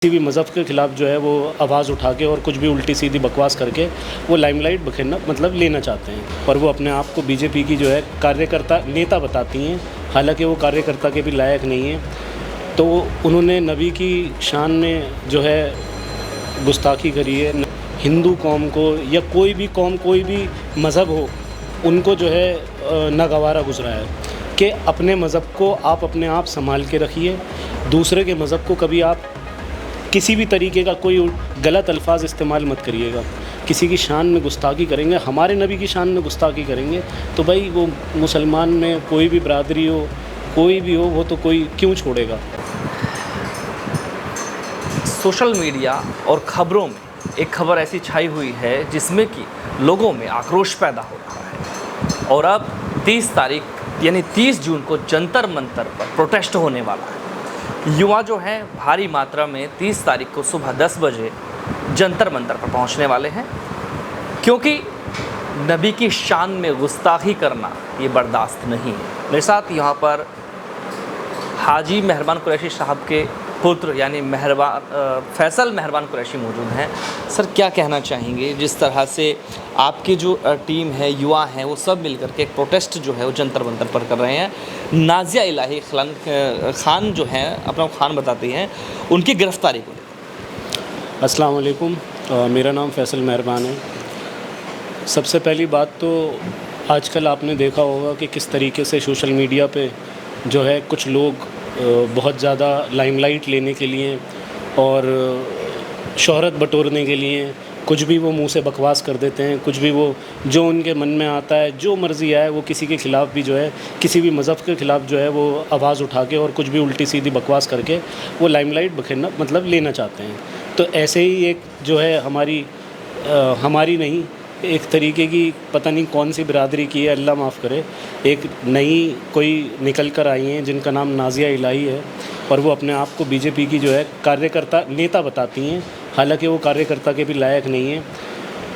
किसी भी मज़हब के ख़िलाफ़ जो है वो आवाज़ उठा के और कुछ भी उल्टी सीधी बकवास करके वो लाइमलाइट बखेरना मतलब लेना चाहते हैं और वो अपने आप को बीजेपी की जो है कार्यकर्ता नेता बताती हैं, हालांकि वो कार्यकर्ता के भी लायक नहीं हैं। तो उन्होंने नबी की शान में जो है गुस्ताखी करी है। हिंदू कौम को या कोई भी कौम कोई भी मज़हब हो, उनको जो है नागवारा गुजरा है कि अपने मज़हब को आप अपने आप संभाल के रखिए, दूसरे के मज़हब को कभी आप किसी भी तरीके का कोई गलत अल्फाज इस्तेमाल मत करिएगा। किसी की शान में गुस्ताखी करेंगे, हमारे नबी की शान में गुस्ताखी करेंगे तो भाई वो मुसलमान में कोई भी बरादरी हो, कोई भी हो, वो तो कोई क्यों छोड़ेगा। सोशल मीडिया और ख़बरों में एक खबर ऐसी छाई हुई है जिसमें कि लोगों में आक्रोश पैदा हो रहा है और अब 30 तारीख यानी 30 जून को जंतर मंतर पर प्रोटेस्ट होने वाला है। युवा जो हैं भारी मात्रा में 30 तारीख को सुबह 10 बजे जंतर मंतर पर पहुंचने वाले हैं, क्योंकि नबी की शान में गुस्ताखी करना ये बर्दाश्त नहीं है। मेरे साथ यहाँ पर हाजी मेहरबान कुरैशी साहब के पुत्र यानी फैसल मेहरबान कुरैशी मौजूद हैं। सर, क्या कहना चाहेंगे जिस तरह से आपकी जो टीम है, युवा हैं, वो सब मिलकर के एक प्रोटेस्ट जो है वो जंतर मंतर पर कर रहे हैं। नाजिया इलाही खान जो हैं, अपना खान बताती हैं, उनकी गिरफ्तारी को लेकर। अस्सलाम वालेकुम, मेरा नाम फैसल मेहरबान है। सबसे पहली बात तो आजकल आपने देखा होगा कि किस तरीके से सोशल मीडिया पे जो है कुछ लोग बहुत ज़्यादा लाइमलाइट लेने के लिए और शोहरत बटोरने के लिए कुछ भी वो मुंह से बकवास कर देते हैं, कुछ भी वो जो उनके मन में आता है, जो मर्ज़ी आए, वो किसी के ख़िलाफ़ भी जो है किसी भी मज़हब के ख़िलाफ़ जो है वो आवाज़ उठा के और कुछ भी उल्टी सीधी बकवास करके वो लाइमलाइट बखेरना मतलब लेना चाहते हैं। तो ऐसे ही एक जो है हमारी नहीं, एक तरीके की पता नहीं कौन सी बिरादरी की है, अल्लाह माफ़ करे, एक नई कोई निकल कर आई हैं जिनका नाम नाजिया इलाही है और वो अपने आप को बीजेपी की जो है कार्यकर्ता नेता बताती हैं, हालांकि वो कार्यकर्ता के भी लायक नहीं हैं।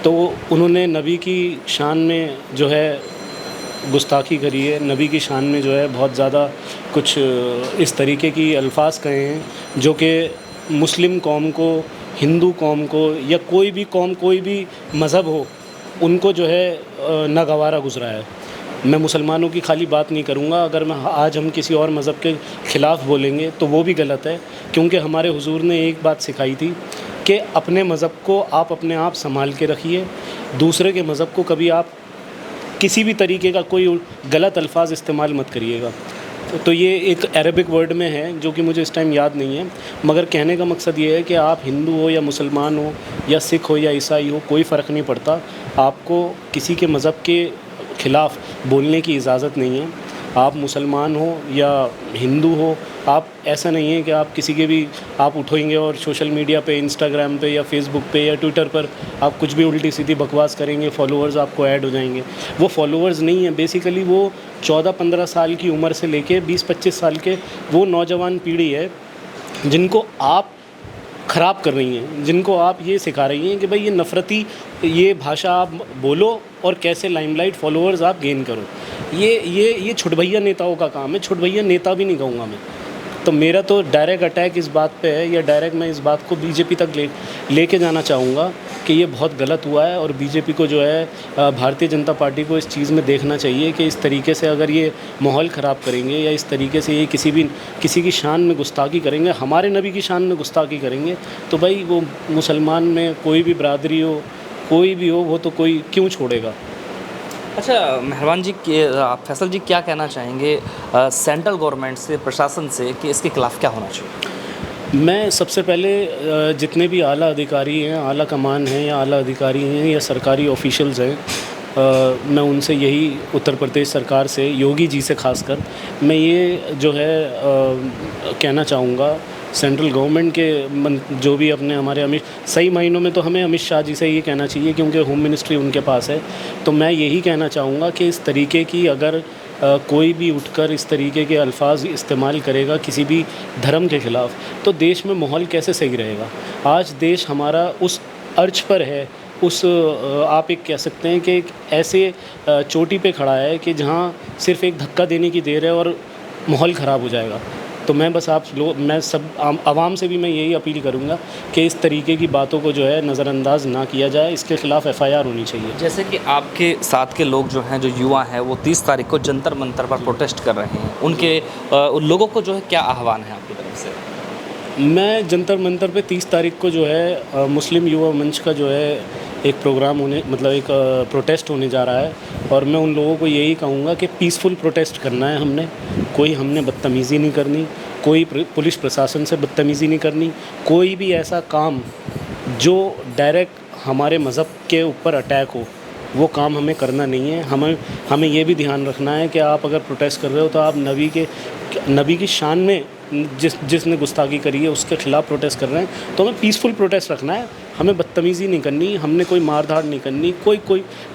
तो उन्होंने नबी की शान में जो है गुस्ताखी करी है, नबी की शान में जो है बहुत ज़्यादा कुछ इस तरीके की अल्फाज कहे हैं जो कि मुस्लिम कौम को, हिंदू कौम को या कोई भी कौम कोई भी मज़हब हो, उनको जो है नागवारा गुजरा है। मैं मुसलमानों की खाली बात नहीं करूँगा, अगर मैं आज हम किसी और मज़हब के ख़िलाफ़ बोलेंगे तो वो भी गलत है, क्योंकि हमारे हुजूर ने एक बात सिखाई थी कि अपने मज़हब को आप अपने आप संभाल के रखिए, दूसरे के मज़हब को कभी आप किसी भी तरीके का कोई गलत अल्फाज इस्तेमाल मत करिएगा। तो ये एक अरबिक वर्ड में है जो कि मुझे इस टाइम याद नहीं है, मगर कहने का मकसद ये है कि आप हिंदू हो या मुसलमान हो या सिख हो या ईसाई हो, कोई फ़र्क नहीं पड़ता, आपको किसी के मज़हब के ख़िलाफ़ बोलने की इजाज़त नहीं है। आप मुसलमान हो या हिंदू हो, आप ऐसा नहीं है कि आप किसी के भी आप उठेंगे और सोशल मीडिया पे, इंस्टाग्राम पे या फेसबुक पे या ट्विटर पर आप कुछ भी उल्टी सीधी बकवास करेंगे, फॉलोअर्स आपको ऐड हो जाएंगे। वो फॉलोअर्स नहीं है, बेसिकली वो 14-15 साल की उम्र से लेके 20-25 साल के वो नौजवान पीढ़ी है जिनको आप ख़राब कर रही हैं, जिनको आप ये सिखा रही हैं कि भाई ये नफ़रती ये भाषा आप बोलो और कैसे लाइमलाइट फॉलोअर्स आप गेन करो। ये छुटभैया नेताओं का काम है, छुटभैया नेता भी नहीं कहूँगा मैं। तो मेरा तो डायरेक्ट अटैक इस बात पे है, या डायरेक्ट मैं इस बात को बीजेपी तक लेके जाना चाहूँगा कि ये बहुत गलत हुआ है और बीजेपी को जो है भारतीय जनता पार्टी को इस चीज़ में देखना चाहिए कि इस तरीके से अगर ये माहौल ख़राब करेंगे या इस तरीके से ये किसी की शान में गुस्ताखी करेंगे, हमारे नबी की शान में गुस्ताखी करेंगे तो भाई वो मुसलमान में कोई भी बरादरी हो, कोई भी हो, वो तो कोई क्यों छोड़ेगा। अच्छा मेहरबान जी, फैसल जी क्या कहना चाहेंगे सेंट्रल गवर्नमेंट से, प्रशासन से, कि इसके खिलाफ़ क्या होना चाहिए? मैं सबसे पहले जितने भी आला अधिकारी हैं, आला कमान हैं या आला अधिकारी हैं या सरकारी ऑफिशियल्स हैं, मैं उनसे यही, उत्तर प्रदेश सरकार से, योगी जी से ख़ासकर मैं ये जो है कहना चाहूँगा, सेंट्रल गवर्नमेंट के जो भी अपने हमारे सही मायनों में तो हमें अमित शाह जी से ये कहना चाहिए क्योंकि होम मिनिस्ट्री उनके पास है। तो मैं यही कहना चाहूँगा कि इस तरीके की अगर कोई भी उठकर इस तरीके के अल्फाज इस्तेमाल करेगा किसी भी धर्म के ख़िलाफ़, तो देश में माहौल कैसे सही रहेगा। आज देश हमारा उस अर्ज पर है, आप एक कह सकते हैं कि एक ऐसे चोटी पे खड़ा है कि जहाँ सिर्फ़ एक धक्का देने की देर है और माहौल ख़राब हो जाएगा। तो मैं बस मैं सब आवाम से भी मैं यही अपील करूँगा कि इस तरीके की बातों को जो है नज़रअंदाज ना किया जाए, इसके खिलाफ़ FIR होनी चाहिए। जैसे कि आपके साथ के लोग जो हैं, जो युवा हैं, वो 30 तारीख को जंतर मंतर पर प्रोटेस्ट कर रहे हैं, उन लोगों को जो है क्या आह्वान है आपकी तरफ से? मैं जंतर मंतर पे 30 तारीख को जो है मुस्लिम युवा मंच का जो है एक प्रोग्राम एक प्रोटेस्ट होने जा रहा है, और मैं उन लोगों को यही कहूँगा कि पीसफुल प्रोटेस्ट करना है हमने बदतमीज़ी नहीं करनी, कोई पुलिस प्रशासन से बदतमीज़ी नहीं करनी, कोई भी ऐसा काम जो डायरेक्ट हमारे मज़हब के ऊपर अटैक हो वो काम हमें करना नहीं है। हमें ये भी ध्यान रखना है कि आप अगर प्रोटेस्ट कर रहे हो तो आप नबी की शान में जिसने गुस्ताखी करी है उसके ख़िलाफ़ प्रोटेस्ट कर रहे हैं, तो हमें पीसफुल प्रोटेस्ट रखना है, हमें बदतमीज़ी नहीं करनी, हमने कोई मार-धाड़ नहीं करनी,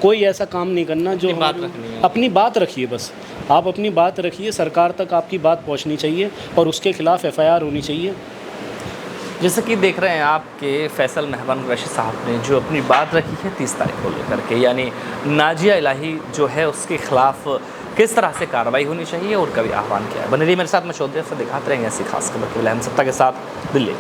कोई ऐसा काम नहीं करना जो अपनी बात रखिए, बस आप अपनी बात रखिए, सरकार तक आपकी बात पहुंचनी चाहिए और उसके ख़िलाफ़ FIR होनी चाहिए। जैसे कि देख रहे हैं आपके फैसल मेहरबान कुरैशी साहब ने जो अपनी बात रखी है 30 तारीख को लेकर के, यानी नाजिया इलाही जो है उसके ख़िलाफ़ किस तरह से कार्रवाई होनी चाहिए और कभी आह्वान किया है। बने रहिए मेरे साथ, मैं शोध से दिखाते रहेंगे ऐसी खास खबर के लिए। हम सत्ता के साथ, दिल्ली।